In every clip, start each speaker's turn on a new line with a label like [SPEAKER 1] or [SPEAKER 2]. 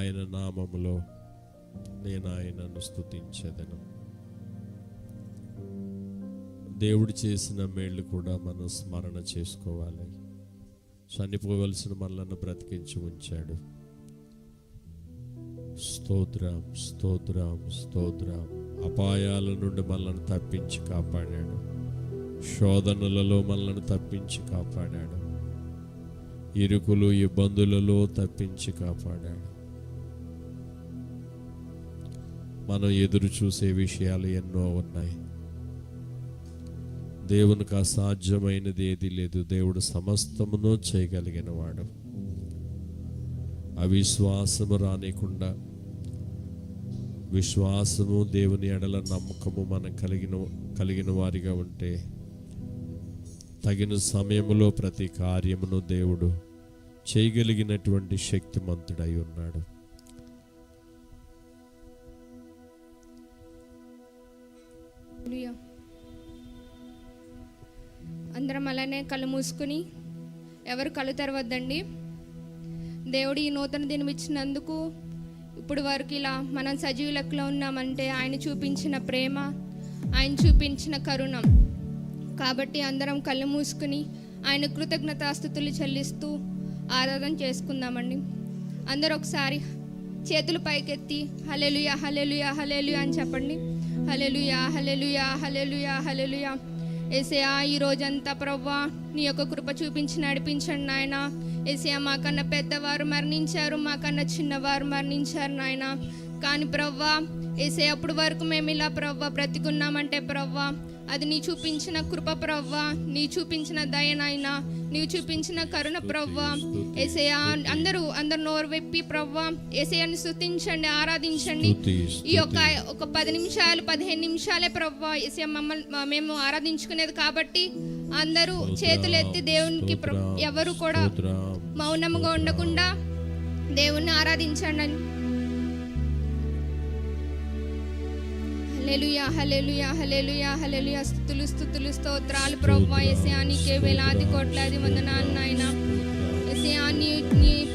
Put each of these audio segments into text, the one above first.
[SPEAKER 1] ఆయన నామములో నేను ఆయనను స్తుతించెదను. దేవుడు చేసిన మేళ్ళు కూడా మనం స్మరణ చేసుకోవాలి. చనిపోవలసిన మనలను బ్రతికించి ఉంచాడు. స్తోత్రం, స్తోత్రం, స్తోత్రం. అపాయాల నుండి మనల్ని తప్పించి కాపాడాడు. శోధనలలో మనల్ని తప్పించి కాపాడాడు. ఇరుకులు ఇబ్బందులలో తప్పించి కాపాడాడు. మనం ఎదురు చూసే విషయాలు ఎన్నో ఉన్నాయి. దేవునికి అసాధ్యమైనది ఏది లేదు. దేవుడు సమస్తమును చేయగలిగిన వాడు. అవిశ్వాసము రానికుండా విశ్వాసము, దేవుని ఎడల నమ్మకము మనం కలిగిన వారిగా ఉంటే తగిన సమయంలో ప్రతి కార్యమును దేవుడు చేయగలిగినటువంటి శక్తిమంతుడై ఉన్నాడు.
[SPEAKER 2] అందరం అలానే కళ్ళు మూసుకుని, ఎవరు కళ్ళు తెరవద్దండి. దేవుడు ఈ నూతన దినం ఇచ్చినందుకు, ఇప్పుడు వరకు ఇలా మనం సజీవ లెక్కలో ఉన్నామంటే ఆయన చూపించిన ప్రేమ, ఆయన చూపించిన కరుణ. కాబట్టి అందరం కళ్ళు మూసుకుని ఆయన కృతజ్ఞతాస్తుతులు చెల్లిస్తూ ఆరాధన చేసుకుందామండి. అందరూ ఒకసారి చేతులు పైకెత్తి హల్లెలూయా, హల్లెలూయా, హల్లెలూయా అని చెప్పండి. హల్లెలూయా, హల్లెలూయా, హల్లెలూయా, హల్లెలూయా. యేసయ్యా, ఈ రోజంతా ప్రవ్వా నీ యొక్క కృప చూపించి నడిపించండి నాయన. యేసయ్యా, మాకన్నా పెద్దవారు మరణించారు, మాకన్నా చిన్నవారు మరణించారు నాయన. కానీ ప్రవ్వా యేసయ్యా, అప్పుడు వరకు మేము ఇలా ప్రవ్వా బ్రతికున్నామంటే ప్రవ్వా అది నీ చూపించిన కృప ప్రవ్వా, నీ చూపించిన దయ నాయన, నీవు చూపించిన కరుణ ప్రవ్వా. యేసయ్యా, అందరూ నోరు వెప్పి ప్రవ్వా యేసయ్యాని స్తుతించండి, ఆరాధించండి. ఈ ఒక 10 నిమిషాలు 15 నిమిషాలే ప్రవ్వా యేసయ్యా మేము ఆరాధించుకునేది. కాబట్టి అందరూ చేతులు ఎత్తి దేవునికి ఎవరు కూడా మౌనముగా ఉండకుండా దేవుణ్ణి ఆరాధించండి. హల్లెలూయా, హల్లెలూయా, హల్లెలూయా, హల్లెలూయా. స్తుతులు, స్తుతులు, స్తోత్రాలు ప్రవ్వా. యేసయ్యా, నీకే వేలాది కోట్లాది వందనాలు నాయన. యేసయ్యా, నీ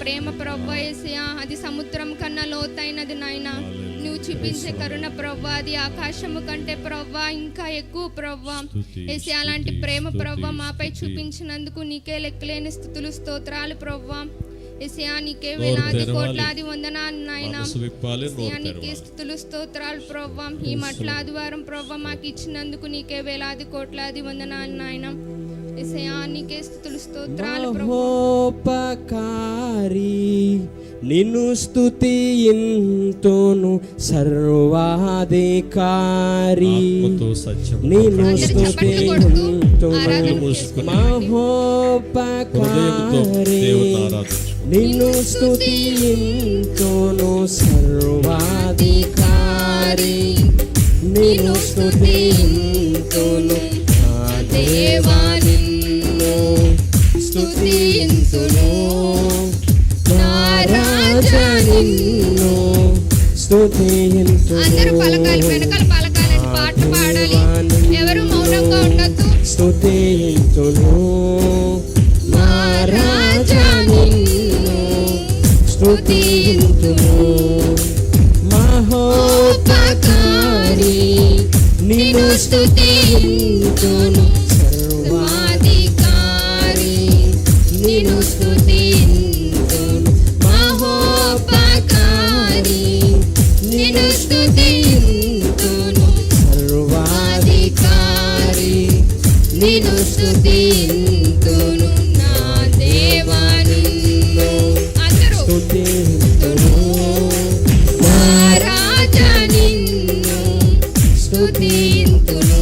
[SPEAKER 2] ప్రేమ ప్రవ్వా యేసయ్యా అది సముద్రం కన్నా లోతైనది నాయన. నువ్వు చూపించే కరుణ ప్రవ్వా అది ఆకాశము కంటే ప్రవ్వా ఇంకా ఎక్కువ ప్రవ్వా. యేసయ్యా, అలాంటి ప్రేమ ప్రవ్వా మాపై చూపించినందుకు నీకే లెక్కలేని స్తుతులు, స్తోత్రాలు ప్రవ్వా. యేసయ్యా, నీకే వేలాది కోట్లాది వందనాలు నాయన. యేసయ్యా, నీకే స్తుతులు, స్తోత్రాలు ప్రవ్వా. ఈ మట్ల ఆదివారం ప్రవ్వా మాకు ఇచ్చినందుకు నీకే వేలాది కోట్లాది వందనాలు నాయన. యేసయ్యా, నీకే స్తుతులు, స్తోత్రాలు ప్రవ్వా.
[SPEAKER 3] మహోపకారి నిన్ను స్తుతింతును, సర్వాధికారి నిన్ను స్తుతింతును, మహోపకారి నిన్ను స్తుతింతును, సర్వాధికారి నిన్ను స్తుతింతును, నా దేవా నిన్ను స్తుతింతును, నా రాజా నిన్ను స్తుతింతును.
[SPEAKER 2] అందరూ పలకాలి, వెనకాల పలకాలండి, పాట పాడాలి, ఎవరు మౌనంగా ఉండొద్దు.
[SPEAKER 3] స్తుతింతును, నా రాజా నిన్ను స్తుతింతును, మహోపకారి నిన్ను స్తుతింతును, సర్వాధికారి నిన్ను స్తుతింతును, మహోపకారి నిన్ను స్తుతింతును, సర్వాధికారి నిన్ను స్తుతింతును, నా దేవా నిన్ను స్తుతింతును, నా రాజా నిన్ను స్తుతింతును,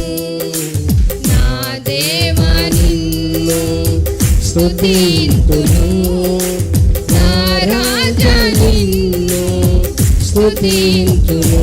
[SPEAKER 3] నా దేవా నిన్ను స్తుతింతును, నా రాజా నిన్ను స్తుతింతును.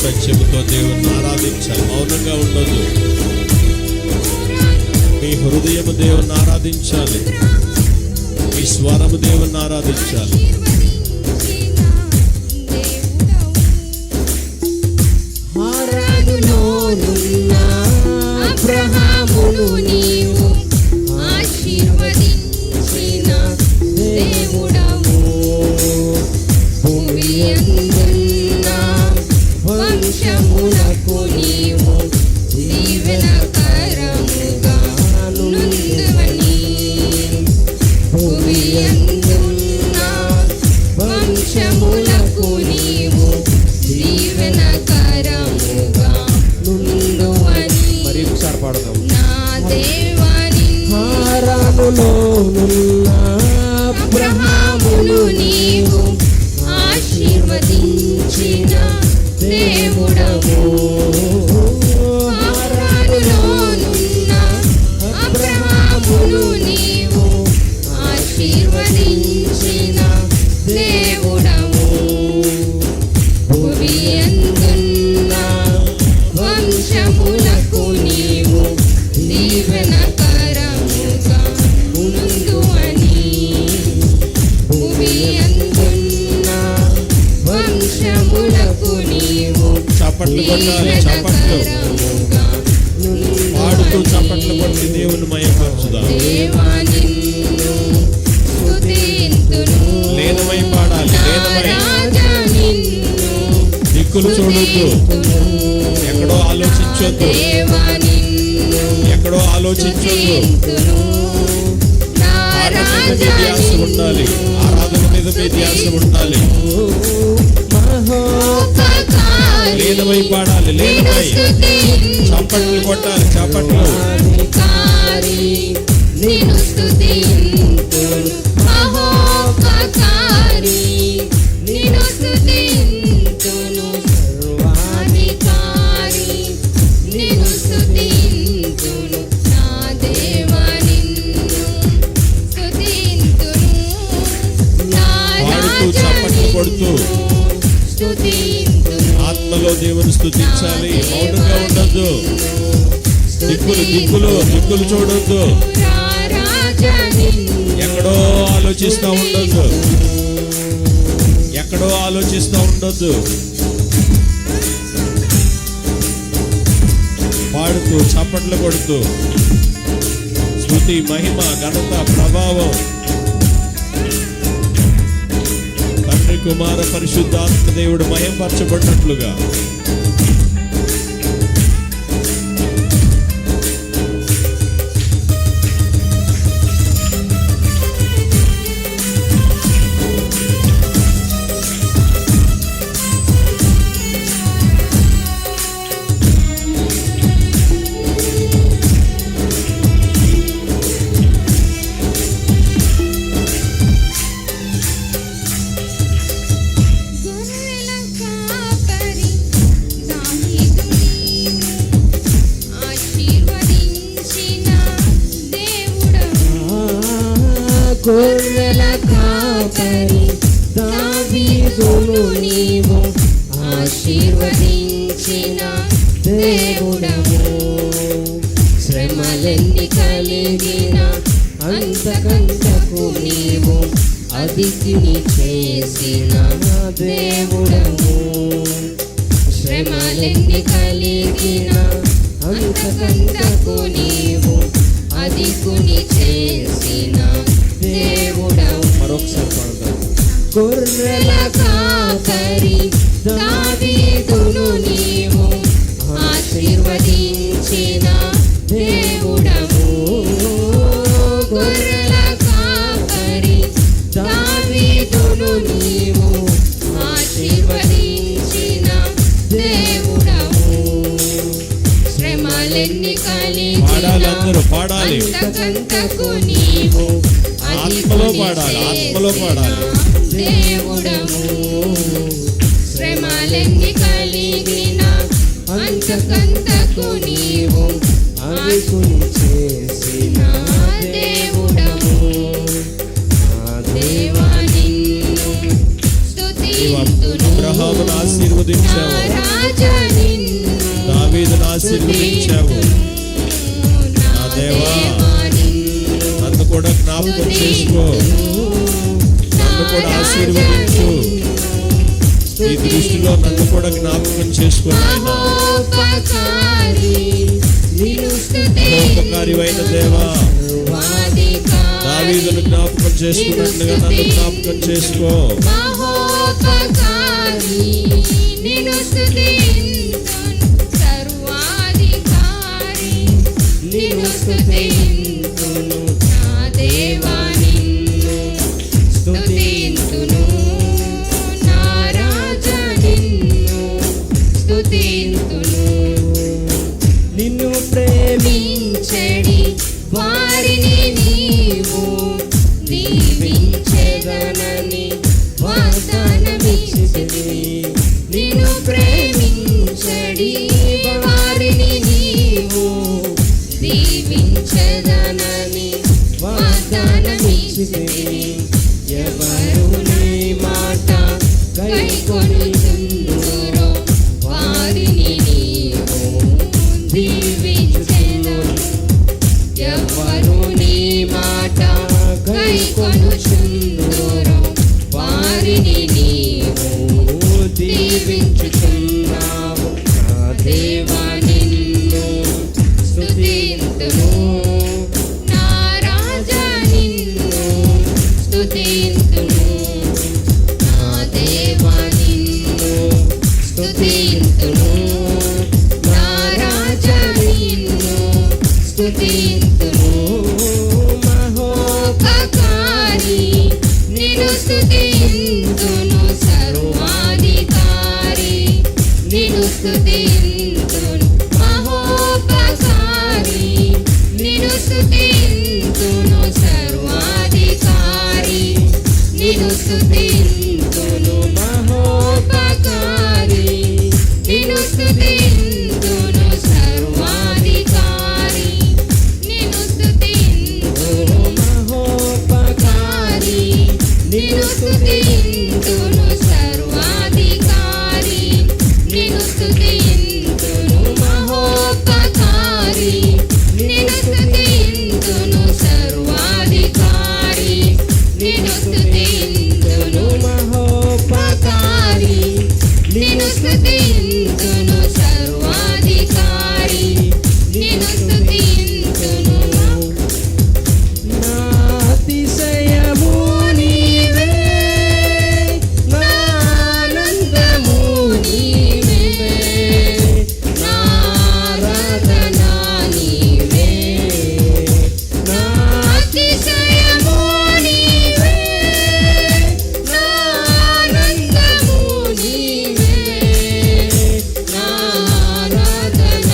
[SPEAKER 1] సత్యముతో దేవుని ఆరాధించాలి. మౌనంగా ఉండొద్దు. మీ హృదయము దేవుని ఆరాధించాలి. మీ స్వరము దేవుని ఆరాధించాలి.
[SPEAKER 3] హారానులోనున్న అబ్రహామును నీవు ఆశీర్వదించిన దేవుడవు. భూమి అందున్న వంశములకు నీవు దీవెనకరముగా నుందువని. భూమి అందున్న వంశములకు నీవు దీవెనకరముగా నుందువని.
[SPEAKER 1] మరి ఒకసారి పాడదాం.
[SPEAKER 3] నా దేవాని హారానులోనున్న అబ్రహామును నీవు ఆశీర్వదించిన దేవుడవు. హారానులోనున్న అబ్రహామును నీవు ఆశీర్వదించిన దేవుడవు. భూమి అందున్న వంశములకు నీవు దీవెనకరముగా నుందువని. భూమి అందున్న వంశములకు నీవు
[SPEAKER 1] చప్పట్లు కొట్టాలి. చప్పట్లు పాడుతూ చప్పట్లు కొట్టి దేవుని మయపరచుదాం.
[SPEAKER 3] దేవా నిన్ను స్తుతింతును.
[SPEAKER 1] లేనమై పాడాలి. లేనమై
[SPEAKER 3] రాజా నిన్ను
[SPEAKER 1] దిక్కులు చూడొద్దు. ఎక్కడో ఆలోచించొద్దు.
[SPEAKER 3] దేవా నిన్ను
[SPEAKER 1] ఎక్కడో ఆలోచించొద్దు.
[SPEAKER 3] స్తుతింతును. నా
[SPEAKER 1] ఆరాధన మీద
[SPEAKER 3] రాజా
[SPEAKER 1] ధ్యాస ఉండాలి. ఆరాధన మీద మీ ధ్యాస ఉండాలి.
[SPEAKER 3] మహోపకారి
[SPEAKER 1] లేనమై పాడాలి. లేనమై చప్పట్లు కొట్టాలి. చప్పట్లు
[SPEAKER 3] నిన్ను స్తుతింతును. మహోపకారి నిన్ను స్తుతింతును. సర్వాధికారి నిన్ను స్తుతింతును. నా దేవా నిన్ను స్తుతింతును. నా
[SPEAKER 1] పాడుతూ
[SPEAKER 3] రాజా
[SPEAKER 1] చప్పట్లు కొడుతూ
[SPEAKER 3] స్తుతింతును.
[SPEAKER 1] ఆత్మలో దేవుని స్తుతించాలి. మౌనంగా ఉండొద్దు. దిక్కులు చూడొద్దు.
[SPEAKER 3] రాజా నిన్ను
[SPEAKER 1] ఎక్కడో ఆలోచిస్తూ ఉండొద్దు. ఎక్కడో ఆలోచిస్తూ ఉండొద్దు. పాడుతూ చప్పట్లు కొడుతూ స్తుతి, మహిమ, ఘనత, ప్రభావం తండ్రి, కుమార, పరిశుద్ధాత్మ దేవుడు మయంపరచబడినట్లుగా
[SPEAKER 2] గొర్రెల కాపరి దావీదు నీవు ఆశీర్వదించిన దేవుడవు.
[SPEAKER 3] గొర్రెల కాపరి దావీదును నీవు ఆశీర్వదించిన దేవుడవు. శ్రమలెన్ని కలిగిన అంతకంతకు నీవు అతిథిని చేసిన దేవుడవు. శ్రమలెన్ని కలిగిన అంతకంతకు నీవు అధికుని చేసిన దేవుడవు.
[SPEAKER 1] మరొకసారి పాడదాం.
[SPEAKER 3] గొర్రెల కాపరి దావీదును నీవు ఆశీర్వదించిన దేవుడవు. గొర్రెల కాపరి దావీదును నీవు ఆశీర్వదించిన దేవుడవు. శ్రమలెన్ని
[SPEAKER 1] పాడాలి. అందరూ
[SPEAKER 3] కలిగిన
[SPEAKER 1] పాడాలి.
[SPEAKER 3] అంతకంతకు నీవు
[SPEAKER 1] ఆత్మలో పాడాలి. ఆత్మలో పాడాలి.
[SPEAKER 3] దేవుడము. శ్రమలెన్ని కలిగిన అంతకంతకు నీవు అధికుని చేసిన దేవుడము. నా దేవా నిన్ను స్తుతి
[SPEAKER 2] స్తుతింతును
[SPEAKER 1] అబ్రహామును ఆశీర్వదించావు,
[SPEAKER 2] రాజా నిన్ను
[SPEAKER 1] దావీదును ఆశీర్వదించావు. నా దేవా నన్ను కూడా జ్ఞాపకం చేసుకో, నన్ను కూడా ఆశీర్వదించు. నీ దృష్టిలో నన్ను కూడా జ్ఞాపకం చేసుకో నాయనా. మహోపకారివైన దేవా, దావీదును జ్ఞాపకం చేసుకున్నట్లుగా నన్ను జ్ఞాపకం చేసుకో.
[SPEAKER 2] మహోపకారి నిన్ను స్తుతింతును సర్వాధికారి నిన్ను స్తుతింతును నా దేవా నిన్ను స్తుతింతును నా రాజా నిన్ను స్తుతింతును
[SPEAKER 3] నిన్ను ప్రేమి
[SPEAKER 2] ప్రేమించడి వారిని నీవు దీవించెదనని వాగ్దానమిచ్చితివి. నిన్ను ప్రేమించడి వారిని నీవు దీవించెదనని వాగ్దానమిచ్చితివి.
[SPEAKER 3] ఎవరు నీ మాట
[SPEAKER 2] కైకొనుచుందురో వారిని నీవు దీవించెదను. ఎవరు నీ మాట కైకొనుచుందురో వారిని నీవు దీవించుచున్నావు.
[SPEAKER 3] నా
[SPEAKER 2] దేవా నిన్ను స్తుతింతును నా రాజా నిన్ను స్తుతింతును నా దేవా నిన్ను స్తుతింతును నా రాజా నిన్ను స్తుతింతును. మహోపకారి నిన్ను స్తుతింతును సర్వాధికారి నిన్ను స్తుతింతును. మహోపకారి నిన్ను స్తుతింతును సర్వాధికారి నిన్ను స్తుతింతును. మహోపకారి నిన్ను స్తుతింతును సర్వాధికారి నిన్ను స్తుతింతును. మహోపకారి నిన్ను స్తుతింతును సర్వాధికారి నిన్ను స్తుతింతును. మహోపకారి నిన్ను స్తుతింతును సర్వాధికారి నిన్ను స్తుతింతును. మహోపకారి నిన్ను స్తుతింతును సర్వాధికారి నిన్ను స్తుతింతును.
[SPEAKER 3] నా అతిశయము నీవే, నా ఆనందము నీవే,
[SPEAKER 2] నా ఆరాధన నీవే,
[SPEAKER 3] నా
[SPEAKER 2] అతిశయము నీవే, నా ఆనందము నీవే, నా ఆరాధన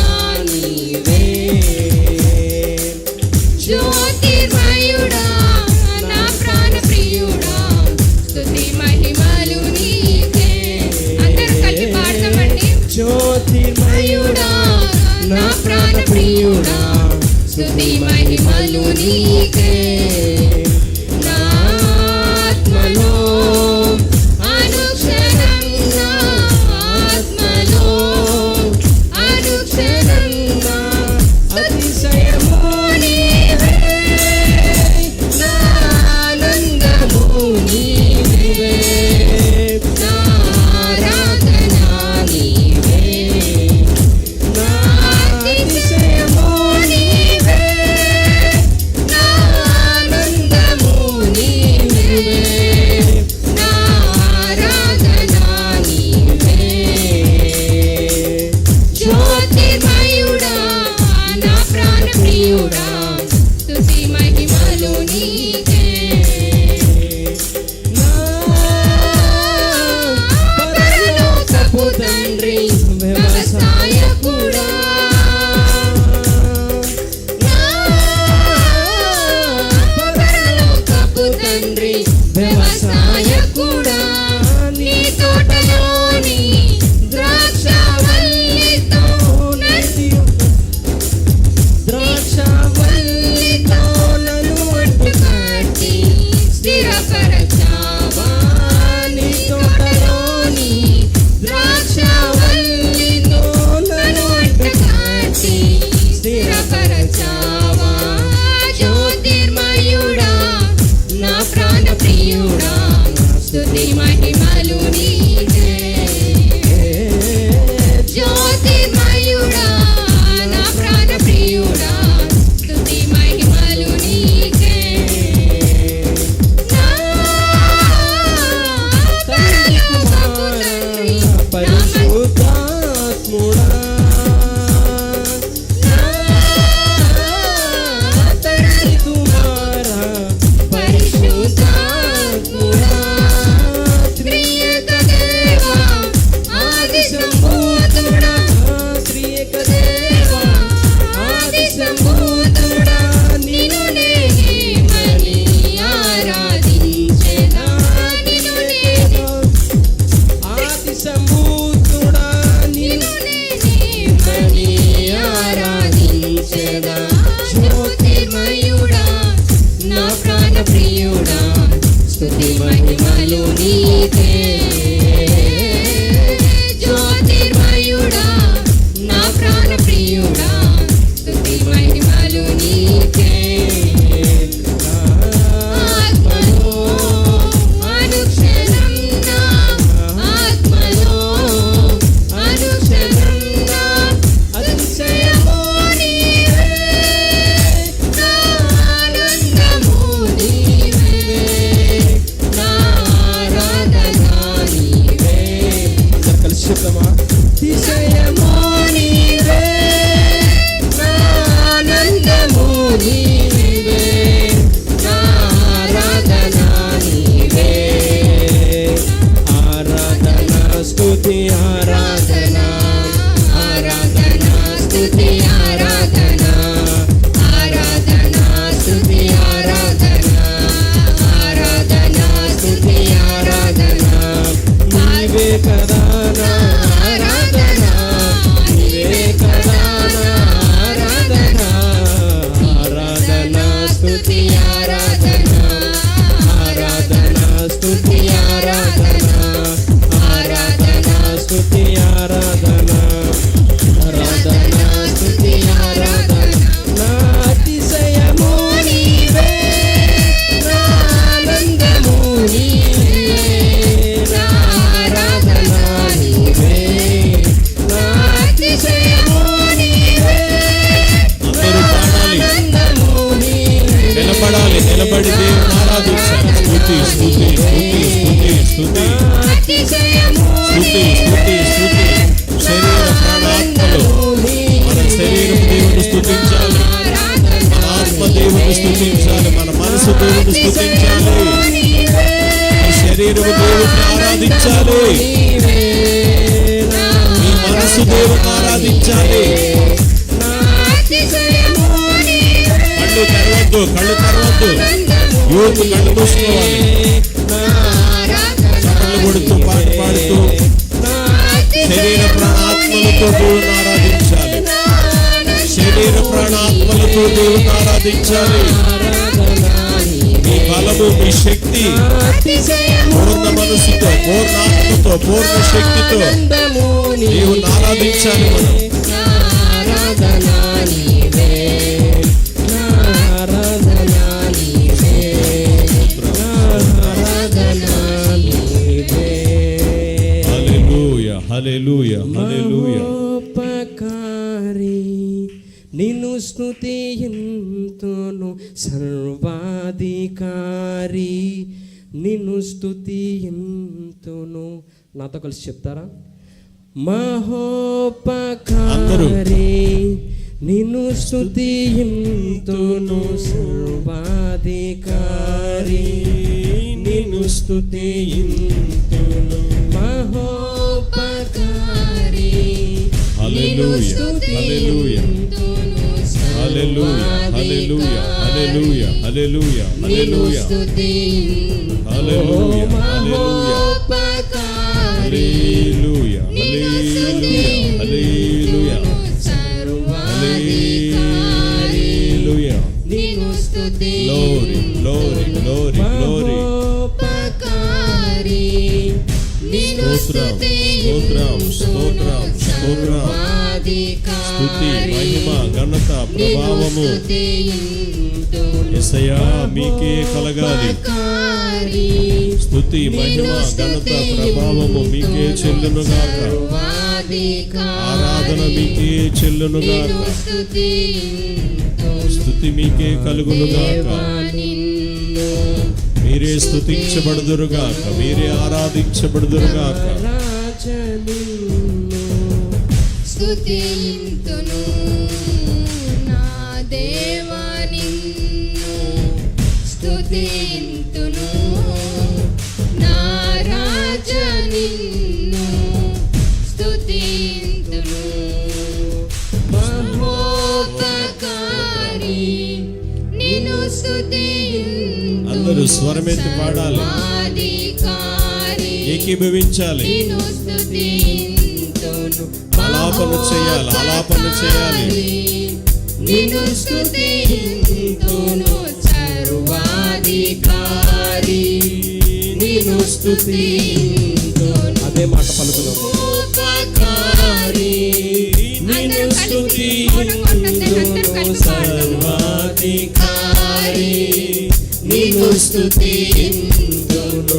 [SPEAKER 2] నీవే. జ్యోతిర్మయుడా నా ప్రాణ ప్రియుడా స్తుతి మహిమలు నీకే. అందరూ కలిసి పాడతామండి.
[SPEAKER 3] జ్యోతిర్మయుడా
[SPEAKER 2] నా ప్రాణ ప్రియుడా స్తుతి మహిమలు నీకే. నా ఆత్మలో అనుక్షణం నా ఆత్మలో అనుక్షణం నా
[SPEAKER 3] అతిశయము
[SPEAKER 2] నీవే, నా ఆనందము నీవే, నా ఆరాధన నీవే,
[SPEAKER 3] నా
[SPEAKER 2] అతిశయము నీవే, నా
[SPEAKER 3] కదా నా ఆరాధన, నీవే కదా నా ఆరాధన, ఆరాధన స్తుతి ఆరాధన, ఆరాధన స్తుతి ఆరాధన, ఆరాధన స్తుతి ఆరాధన, ఆరాధన స్తుతి ఆరాధన. నా అతిశయము నీవే, నా ఆనందము నీవే, నా ఆరాధన నీవే, నా అతిశయము నీవే,
[SPEAKER 1] అందరూ పాడాలి,
[SPEAKER 3] ఆనందము నీవే.
[SPEAKER 1] నిలబడాలి, నిలబడి దేవుని ఆరాధించాలి. స్తుతి స్తుతి స్తుతి స్తుతి స్తుతి
[SPEAKER 3] అతిశయము
[SPEAKER 1] స్తుతి స్తుతి స్తుతి. శరీర ప్రాణాత్మలు మన శరీరం దేవుని స్తుతించాలి, మన ఆత్మ దేవుని స్తుతించాలి, మన మనసు దేవుని స్తుతించాలి, మన శరీరము దేవుని ఆరాధించాలి, మీ మనసు దేవుని ఆరాధించాలి. కళ్ళు తెరవద్దు, కళ్ళు తెరవద్దు, యూత్ కళ్ళు మూసుకోవాలి. చప్పట్లు కొడుతూ పాట పాడుతూ శరీర ప్రాణాత్మలతో దేవుని ఆరాధించాలి, శరీర ప్రాణాత్మలతో దేవుని ఆరాధించాలి. మీ బలము, మీ శక్తి పూర్ణ మనసుతో, పూర్ణ ఆత్మతో, పూర్ణ శక్తితో దేవుని ఆరాధించాలి. మనం హల్లెలూయా హల్లెలూయా హల్లెలూయా.
[SPEAKER 3] మహోపకారి నిన్ను స్తుతియంతును, సర్వాధికారి నిన్ను స్తుతియంతును. నాతో కలిసి చెప్తారా? మహోపకారి నిన్ను స్తుతియంతును, సర్వాధికారి నిన్ను స్తుతియంతును, మహోపకారి
[SPEAKER 1] హల్లెలూయా హల్లెలూయా హల్లెలూయా హల్లెలూయా హల్లెలూయా హల్లెలూయా హల్లెలూయా హల్లెలూయా హల్లెలూయా హల్లెలూయా హల్లెలూయా హల్లెలూయా. Glory, glory, glory, glory. స్తోత్రం, స్తోత్రం, స్తోత్రం, స్తోత్రం. స్తుతి, మహిమ, ఘనత, ప్రభావము యేసయ్యా మీకే కలగాలి. స్తుతి, మహిమ, ఘనత, ప్రభావము మీకే చెల్లునుగాక. ఆరాధన మీకే చెల్లునుగాక. స్తుతి మీకే కలుగునుగాక. మీరే స్తుతించబడుదురుగాక, మీరే ఆరాధించబడుదురుగాక.
[SPEAKER 2] స్తుతింతును నా దేవా నిన్ను, స్తుతింతును నా రాజా నిన్ను, స్తుతింతును మహోపకారి నిన్ను స్తుతింతును.
[SPEAKER 1] అందరూ స్వరమెత్తి పాడాలి, ఏకీభవించాలి, ఆలాపన చేయాలి, ఆలాపన చేయాలి.
[SPEAKER 2] నిన్ను స్తుతింతును సర్వాధికారి, నిన్ను స్తుతింతును.
[SPEAKER 3] అదే మాట పలుకుదాం.
[SPEAKER 2] ఉపకారి నిన్ను స్తుతింతును సర్వాధికారి, నిన్ను స్తుతింతును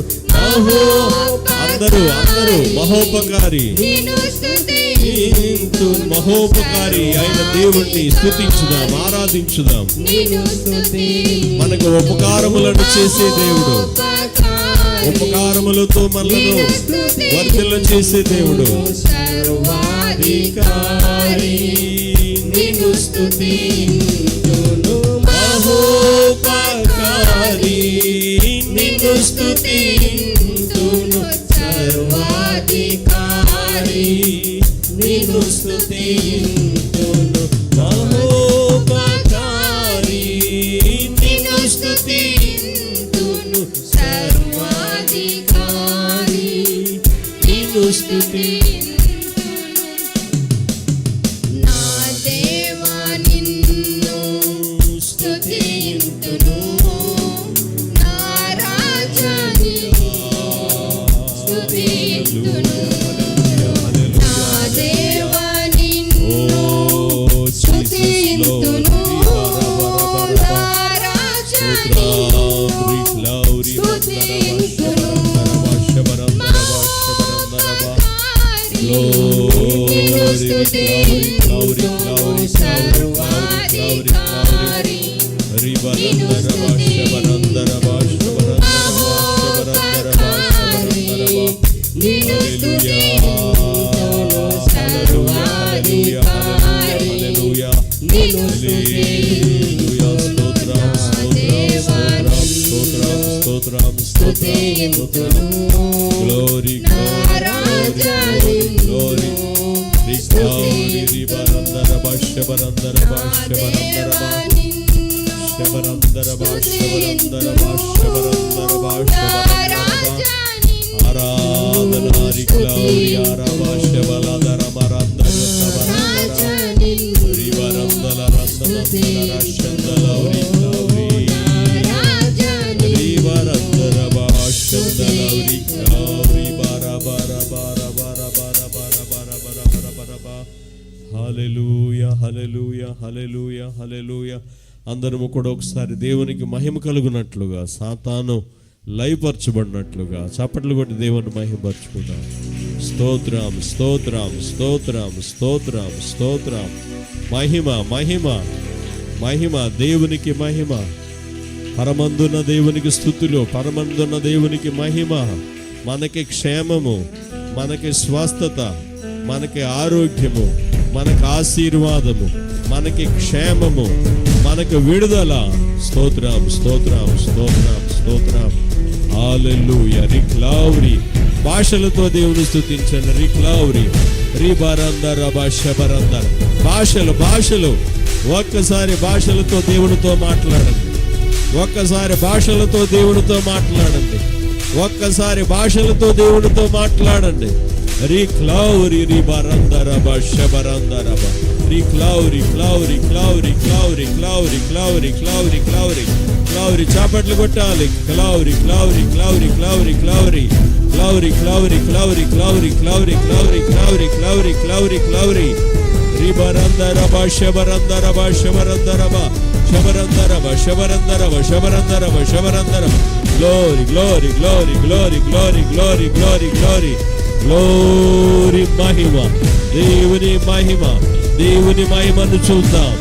[SPEAKER 1] అందరూ అందరూ మహోపకారి,
[SPEAKER 2] నిన్ను స్తుతింతును
[SPEAKER 1] మహోపకారి అయిన దేవుణ్ణి స్తుతించుదాం, ఆరాధించుదాం.
[SPEAKER 2] నిన్ను స్తుతింతును
[SPEAKER 1] మనకు ఉపకారములను చేసే దేవుడు, ఉపకారములతో మనలను వర్ధిల్ల చేసే దేవుడు.
[SPEAKER 2] సర్వాధికారి నిన్ను స్తుతింతును
[SPEAKER 1] మహోపకారి
[SPEAKER 2] నిన్ను స్తుతింతును సర్వాధికారి నిన్ను స్తుతింతును మహోపకారి నిన్ను స్తుతింతును సర్వాధికారి
[SPEAKER 3] నిన్ను స్తుతి
[SPEAKER 2] నా దేవా నిన్ను స్తుతింతును, నా రాజా నిన్ను స్తుతింతును, నా దేవా నిన్ను స్తుతింతును, నా రాజా నిన్ను స్తుతింతును.
[SPEAKER 1] Glory, glory, glory. హల్లెలూయా, హల్లెలూయా, హల్లెలూయా, హల్లెలూయా. అందరము కూడా ఒకసారి దేవునికి మహిమ కలుగునట్లుగా, సాతాను లయపరచబడినట్లుగా చప్పట్లు కొట్టి దేవుని మహిమపరచుకుందాం. స్తోత్రం, స్తోత్రం, స్తోత్రం, స్తోత్రం, స్తోత్రం. మహిమ, మహిమ, మహిమ, దేవునికి మహిమ. పరమందున్న దేవునికి స్తుతులు, పరమందున్న దేవునికి మహిమ. మనకి క్షేమము, మనకి స్వస్థత, మనకి ఆరోగ్యము, మనకి ఆశీర్వాదము, మనకి క్షేమము, మనకి విడుదల. స్తోత్రం, స్తోత్రం, స్తోత్రం, స్తోత్రం. హల్లెలూయా. రిక్లౌరి భాషలతో దేవుని స్తుతించండి. రిక్లౌరి రిబరందర భాషబరందర. భాషలు, భాషలు. ఒక్కసారి భాషలతో దేవునితో మాట్లాడండి. ఒక్కసారి భాషలతో దేవునితో మాట్లాడండి. ఒక్కసారి భాషలతో దేవునితో మాట్లాడండి. రిక్లౌరి రిబరందర భాషబరందర. రిక్లౌరి క్లౌరి క్లౌరి క్లౌరి క్లౌరి క్లౌరి క్లౌరి క్లౌరి క్లౌరి. చాపట్లు కొట్టాలి. క్లౌరి క్లౌరి క్లౌరి క్లౌరి క్లౌరి క్లౌరి క్లౌరి క్లౌరి క్లౌరి క్లౌరి క్లౌరి క్లౌరి క్లౌరి క్లౌరి క్లౌరి. రిబరందర భాషబరందర భాషబరందర శబరందర శబరందర శబరందర శబరందర. Glory glory glory glory glory glory glory glory glory. మహిమ, దేవుని మహిమ, దేవుని మహిమను చూద్దాం.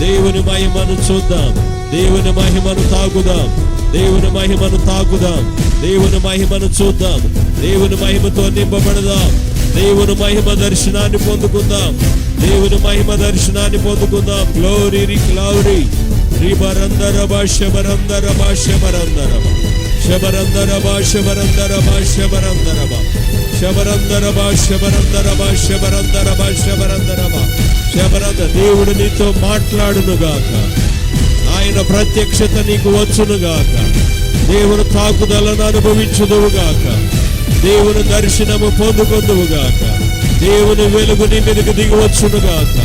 [SPEAKER 1] దేవుని మహిమను చూద్దాం. దేవుని మహిమను తాకుదాం. దేవుని మహిమను తాకుదాం. దేవుని మహిమను చూద్దాం. దేవుని మహిమతో నింపబడదాం. దేవుని మహిమ దర్శనాన్ని పొందుకుందాం. దేవుని మహిమ దర్శనాన్ని పొందుకుందాం. గ్లోరీ రిక్లౌరీ రిబరందర భాషబరందర భాషబరందర శబరందర భాషబరందర భాషబరందర శబరందర భాషబరందర భాషబరందర భాషబరందర శబరంద. దేవుడు నీతో మాట్లాడునుగాక. ఆయన ప్రత్యక్షత నీకు వచ్చునుగాక. దేవుని తాకుదలను అనుభవించుదువుగాక. దేవుని దర్శనము పొందుకొందువుగాక. దేవుని వెలుగు నీ మీదకి దిగివచ్చునుగాక.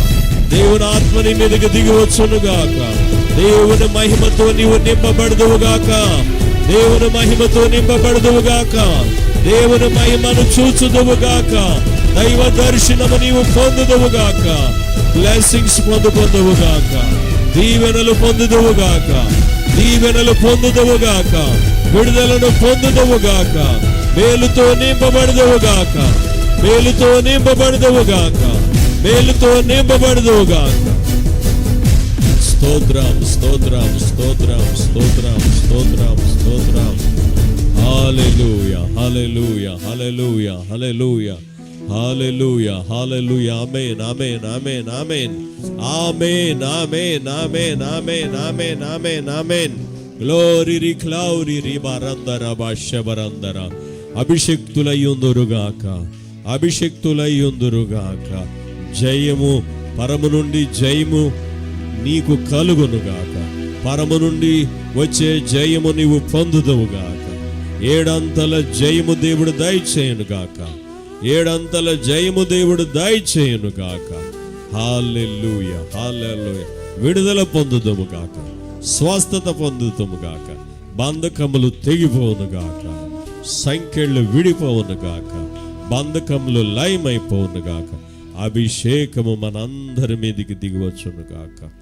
[SPEAKER 1] దేవుని ఆత్మ నీ మీదకి దిగివచ్చునుగాక. దేవుని మహిమతో నీవు నింపబడదువుగాక. దేవుని మహిమతో నింపబడదువుగాక. దేవుని మహిమను చూచుదువుగాక. దైవ దర్శనము నీవు పొందుదువుగాక. బ్లెస్సింగ్స్ పొందుకొందువుగాక. దీవెనలు పొందుదువుగాక. దీవెనలు పొందుదువుగాక. విడుదలను పొందుదువుగాక. మేలుతో నింపబడదువుగాక. మేలుతో నింపబడదువుగాక. మేలుతో నింపబడదువుగాక. స్తోత్రం, స్తోత్రం, స్తోత్రం, స్తోత్రం, స్తోత్రం, స్తోత్రం. హల్లెలూయా, హల్లెలూయా, హల్లెలూయా, హల్లెలూయా, హల్లెలూయా, హల్లెలూయా. ఆమేన్, ఆమేన్, ఆమేన్, ఆమేన్, ఆమేన్, ఆమేన్, ఆమేన్, ఆమేన్, ఆమేన్, ఆమేన్, ఆమేన్. గ్లోరీ రిక్లౌరీ రిబరందర భాషబరందర. అభిషక్తులయ్యుందురుగాక, అభిషక్తులయ్యుందురుగాక. జయము, పరము నుండి జయము నీకు కలుగునుగాక. పరము నుండి వచ్చే జయము నీవు పొందుదువుగాక. ఏడంతల జయము దేవుడు దయచేయునుగాక. ఏడంతల జయము దేవుడు దయచేయును గాక. హల్లెలూయా, హల్లెలూయా. విడుదల పొందుదము గాక, స్వస్థత పొందుదము గాక, బంధకములు తెగిపోవును గాక, సంఖ్యలు విడిపోవును గాక, బంధకములు లయమైపోవును గాక, అభిషేకము మనందరి మీదికి దిగివచ్చును గాక.